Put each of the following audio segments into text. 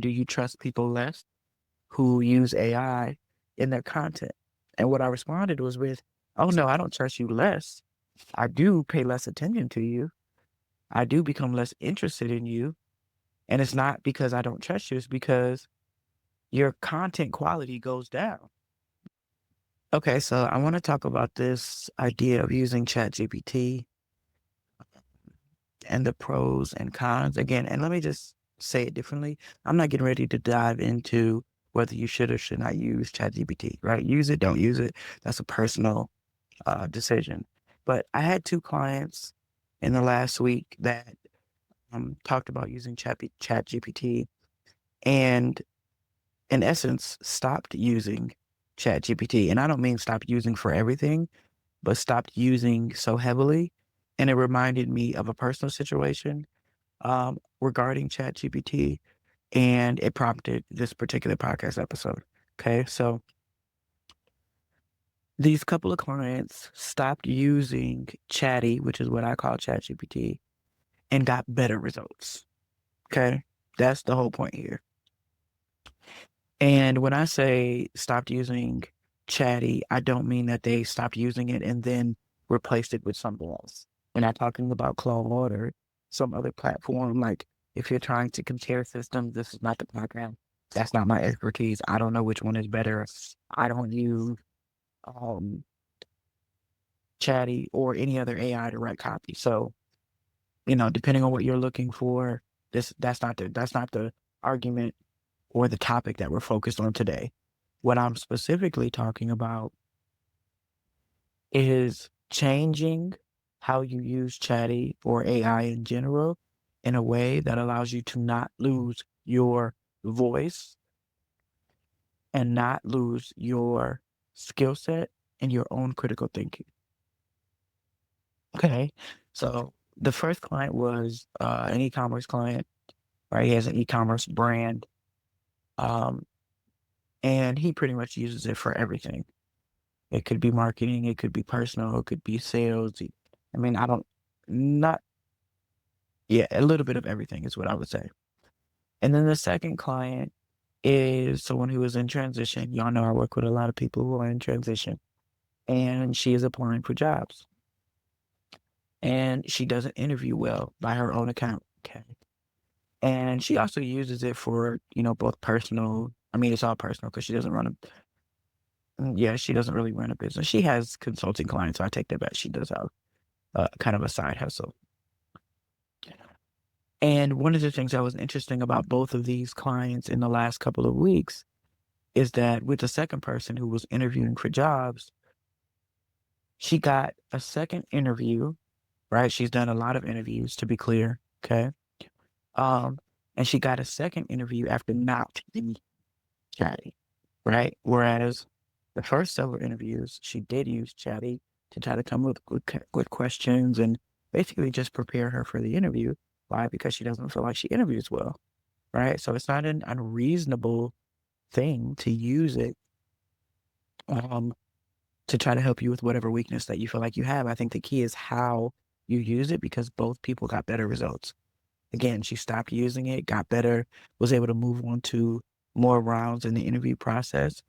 do you trust people less who use AI in their content? And what I responded was with, oh no, I don't trust you less. I do pay less attention to you. I do become less interested in you. And it's not because I don't trust you, it's because your content quality goes down. Okay, so I want to talk about this idea of using ChatGPT and the pros and cons again. And let me just say it differently. I'm not getting ready to dive into whether you should or should not use ChatGPT, right? Use it, don't use it. That's a personal decision. But I had two clients in the last week that talked about using ChatGPT and, in essence, stopped using ChatGPT. And I don't mean stop using for everything, but stopped using so heavily. And it reminded me of a personal situation regarding ChatGPT, and it prompted this particular podcast episode. Okay, so these couple of clients stopped using Chatty, which is what I call ChatGPT, and got better results. Okay, that's the whole point here. And when I say stopped using Chatty, I don't mean that they stopped using it and then replaced it with something else. We're not talking about Claude or some other platform. Like, if you're trying to compare systems, this is not the program. That's not my expertise. I don't know which one is better. I don't use um, Chatty or any other AI to write copy. So, depending on what you're looking for, that's not the argument or the topic that we're focused on today. What I'm specifically talking about is changing how you use Chatty or AI in general in a way that allows you to not lose your voice and not lose your skill set and your own critical thinking. Okay. So the first client was an e-commerce client, right? He has an e-commerce brand. Um, and he pretty much uses it for everything. It could be marketing, it could be personal, it could be sales. I mean, I don't, not, yeah, a little bit of everything is what I would say. And then the second client is someone who is in transition. Y'all know I work with a lot of people who are in transition, and she is applying for jobs. And she doesn't interview well by her own account. Okay. And she also uses it for, both personal. I mean, it's all personal because she doesn't yeah, she doesn't really run a business. She has consulting clients, so I take that back. She does have kind of a side hustle. And one of the things that was interesting about both of these clients in the last couple of weeks is that with the second person who was interviewing for jobs, she got a second interview, right? She's done a lot of interviews, to be clear. Okay. Um, and she got a second interview after not being Chatty, right? Whereas the first several interviews, she did use Chatty to try to come up with good questions and basically just prepare her for the interview. Why? Because she doesn't feel like she interviews well, right? So it's not an unreasonable thing to use it um, to try to help you with whatever weakness that you feel like you have. I think the key is how you use it because both people got better results. Again, she stopped using it, got better, was able to move on to more rounds in the interview process,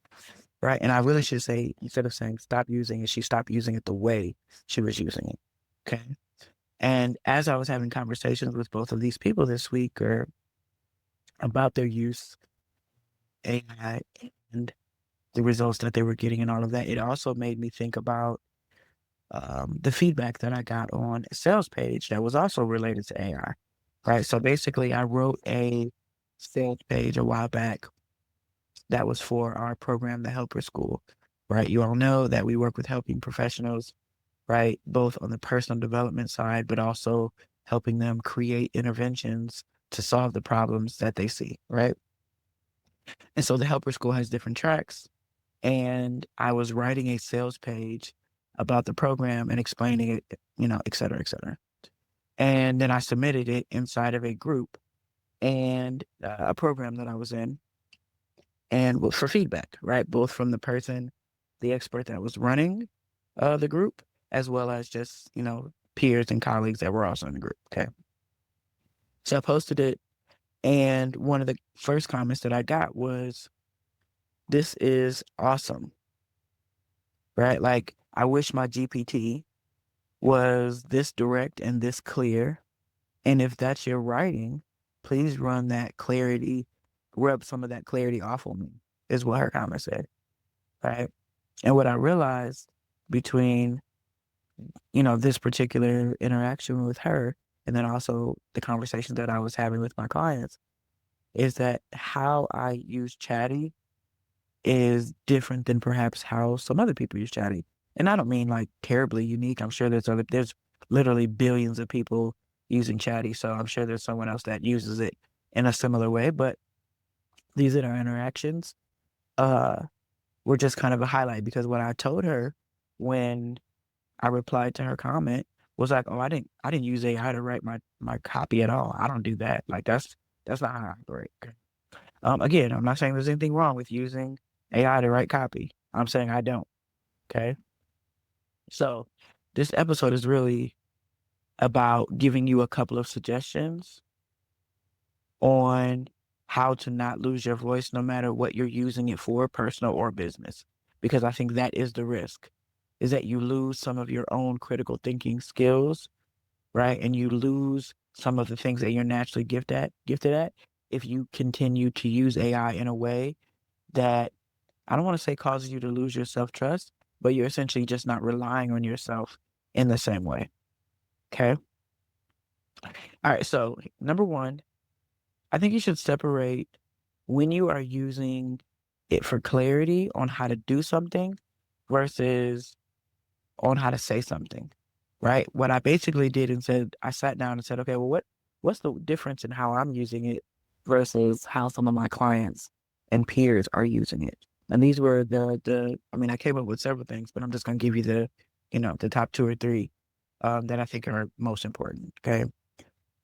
right? And I really should say, instead of saying stop using it, she stopped using it the way she was using it. Okay. And as I was having conversations with both of these people this week or about their use of AI and the results that they were getting and all of that, it also made me think about the feedback that I got on a sales page that was also related to AI, right? So basically, I wrote a sales page a while back that was for our program, the Helper School, right? You all know that we work with helping professionals, right? Both on the personal development side, but also helping them create interventions to solve the problems that they see, right? And so the Helper School has different tracks. And I was writing a sales page about the program and explaining it, et cetera, et cetera. And then I submitted it inside of a group and a program that I was in and for feedback, right? Both from the person, the expert that was running the group, as well as just, peers and colleagues that were also in the group. Okay. So I posted it And one of the first comments that I got was, "This is awesome," right? Like, I wish my GPT was this direct and this clear. And if that's your writing, please rub some of that clarity off on me, is what her comment said, right? And what I realized between, this particular interaction with her and then also the conversations that I was having with my clients is that how I use Chatty is different than perhaps how some other people use Chatty. And I don't mean like terribly unique. I'm sure there's literally billions of people using Chatty, so I'm sure there's someone else that uses it in a similar way. But these are our interactions. Uh, were just kind of a highlight because what I told her when I replied to her comment was like, "Oh, I didn't use AI to write my copy at all. I don't do that. Like that's not how I operate." Again, I'm not saying there's anything wrong with using AI to write copy. I'm saying I don't. Okay. So this episode is really about giving you a couple of suggestions on how to not lose your voice no matter what you're using it for, personal or business. Because I think that is the risk, is that you lose some of your own critical thinking skills, right? And you lose some of the things that you're naturally gifted at if you continue to use AI in a way that I don't want to say causes you to lose your self-trust, but you're essentially just not relying on yourself in the same way. Okay. All right. So number one, I think you should separate when you are using it for clarity on how to do something versus on how to say something, right? What I basically did and said, I sat down and said, okay, well, what's the difference in how I'm using it versus how some of my clients and peers are using it? And these were I mean, I came up with several things, but I'm just going to give you the top two or three that I think are most important. Okay.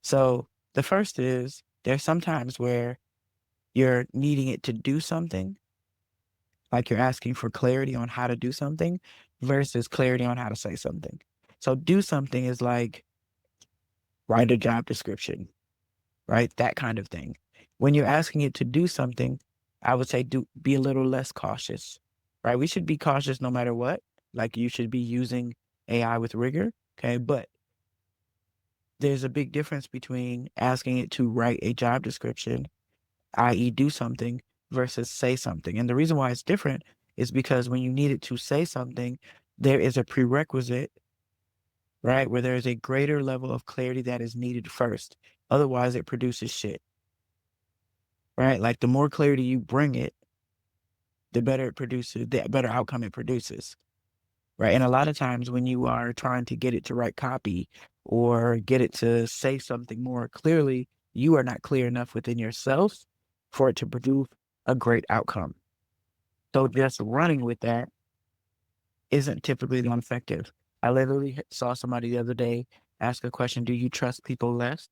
So the first is there's sometimes where you're needing it to do something, like you're asking for clarity on how to do something versus clarity on how to say something. So do something is like write a job description, right? That kind of thing. When you're asking it to do something, I would say be a little less cautious, right? We should be cautious no matter what. Like you should be using AI with rigor, okay? But there's a big difference between asking it to write a job description, i.e., do something, versus say something. And the reason why it's different is because when you need it to say something, there is a prerequisite, right? Where there is a greater level of clarity that is needed first. Otherwise, it produces shit, right? Like the more clarity you bring it, the better it produces, the better outcome it produces, right? And a lot of times when you are trying to get it to write copy or get it to say something more clearly, you are not clear enough within yourself for it to produce a great outcome. So just running with that isn't typically effective. I literally saw somebody the other day ask a question, do you trust people less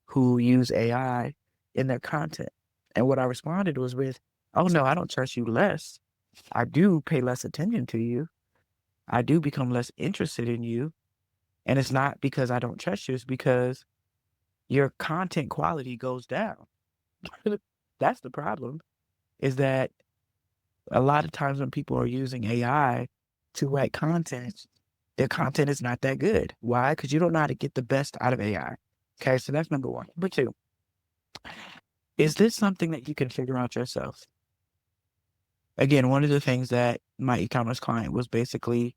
who use AI in their content? And what I responded was with, oh no, I don't trust you less. I do pay less attention to you. I do become less interested in you. And it's not because I don't trust you, it's because your content quality goes down. That's the problem, is that a lot of times when people are using AI to write content, their content is not that good. Why? Because you don't know how to get the best out of AI. Okay, so that's number one. Number two, is this something that you can figure out yourself? Again, one of the things that my e-commerce client was basically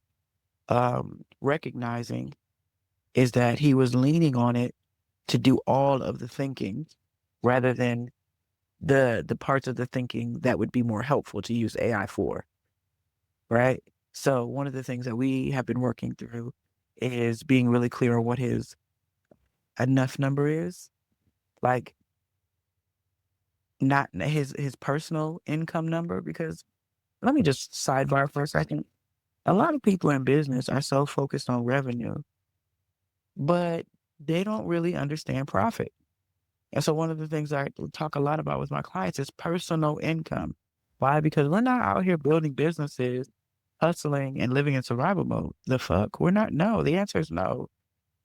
recognizing is that he was leaning on it to do all of the thinking rather than the parts of the thinking that would be more helpful to use AI for, right? So one of the things that we have been working through is being really clear on what his enough number is, like not his personal income number, because let me just sidebar for a second. A lot of people in business are so focused on revenue, but they don't really understand profit. And so one of the things I talk a lot about with my clients is personal income. Why? Because we're not out here building businesses, hustling and living in survival mode. The fuck? We're not. No, the answer is no.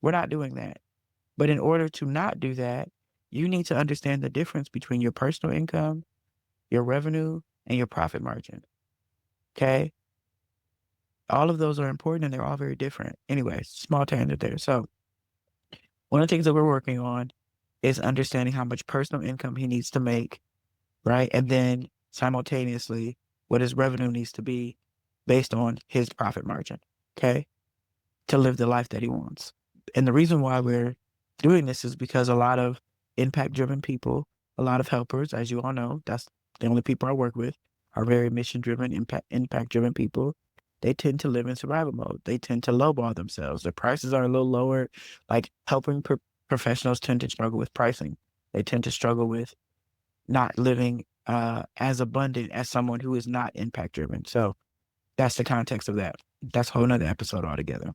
We're not doing that. But in order to not do that, you need to understand the difference between your personal income, your revenue, and your profit margin. Okay? All of those are important and they're all very different. Anyway, small tangent there. So, one of the things that we're working on is understanding how much personal income he needs to make, right? And then simultaneously, what his revenue needs to be based on his profit margin, okay? To live the life that he wants. And the reason why we're doing this is because a lot of impact-driven people, a lot of helpers, as you all know, that's the only people I work with, are very mission-driven, impact-driven people. They tend to live in survival mode. They tend to lowball themselves. Their prices are a little lower. Like helping professionals tend to struggle with pricing. They tend to struggle with not living as abundant as someone who is not impact-driven. So that's the context of that. That's a whole nother episode altogether.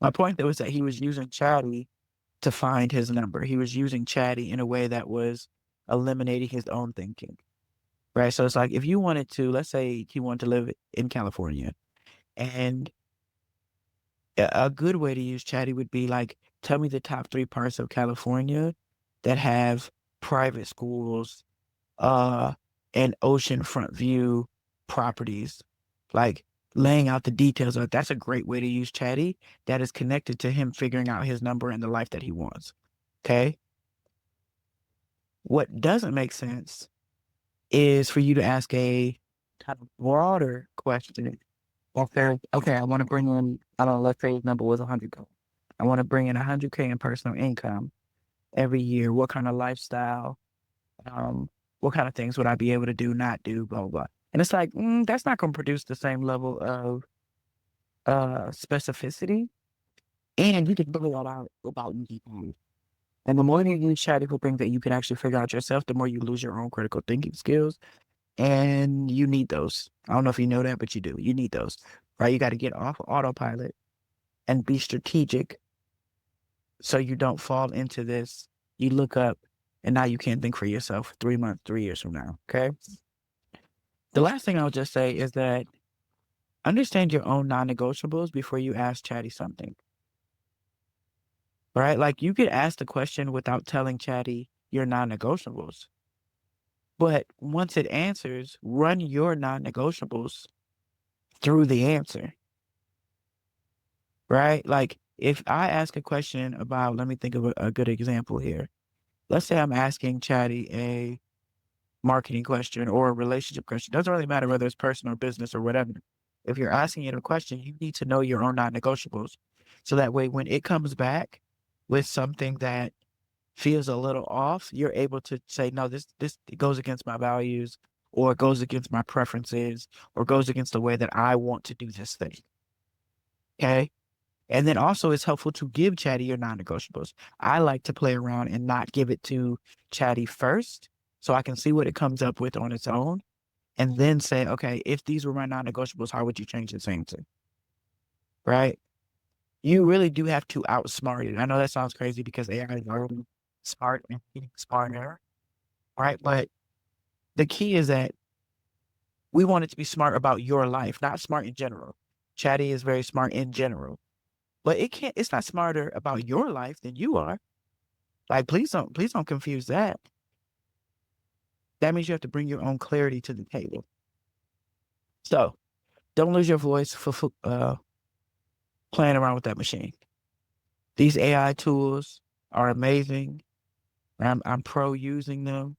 My point though is that he was using Chatty to find his number. He was using Chatty in a way that was eliminating his own thinking. Right. So it's like if you wanted to, let's say he wanted to live in California, and a good way to use Chatty would be like, tell me the top 3 parts of California that have private schools, and oceanfront view properties, like laying out the details of it. That's a great way to use Chatty that is connected to him figuring out his number and the life that he wants. Okay. What doesn't make sense is for you to ask a kind of broader question. Okay, I want to bring in, I don't know, let's say his number was 100K. I want to bring in 100K in personal income every year. What kind of lifestyle? Um, what kind of things would I be able to do, not do, blah, blah, blah. And it's like, that's not going to produce the same level of specificity. And you can figure that out about you. And the more you use Chatty for things that you can actually figure out yourself, the more you lose your own critical thinking skills. And you need those. I don't know if you know that, but you do. You need those, right? You got to get off autopilot and be strategic so you don't fall into this. You look up and now you can't think for yourself 3 months, 3 years from now. Okay. The last thing I'll just say is that understand your own non-negotiables before you ask Chatty something. Right? Like you could ask the question without telling Chatty your non-negotiables. But once it answers, run your non-negotiables through the answer. Right? Like if I ask a question about, let me think of a good example here. Let's say I'm asking Chatty a marketing question or a relationship question. Doesn't really matter whether it's personal or business or whatever. If you're asking it a question, you need to know your own non-negotiables. So that way, when it comes back with something that feels a little off, you're able to say, no, this goes against my values, or it goes against my preferences, or goes against the way that I want to do this thing. Okay. And then also it's helpful to give Chatty your non-negotiables. I like to play around and not give it to Chatty first so I can see what it comes up with on its own and then say, okay, if these were my non-negotiables, how would you change this answer? Right? You really do have to outsmart it. I know that sounds crazy because AI is already smart and getting smarter, right? But the key is that we want it to be smart about your life, not smart in general. Chatty is very smart in general. But it's not smarter about your life than you are. Like, please don't confuse that. That means you have to bring your own clarity to the table. So don't lose your voice for playing around with that machine. These AI tools are amazing. I'm pro using them.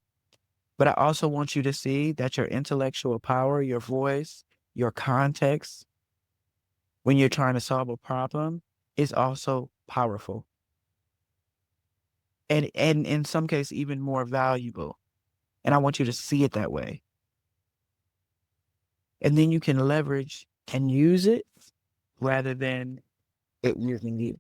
But I also want you to see that your intellectual power, your voice, your context, when you're trying to solve a problem, is also powerful. And in some cases, even more valuable. And I want you to see it that way. And then you can leverage and use it rather than it using you.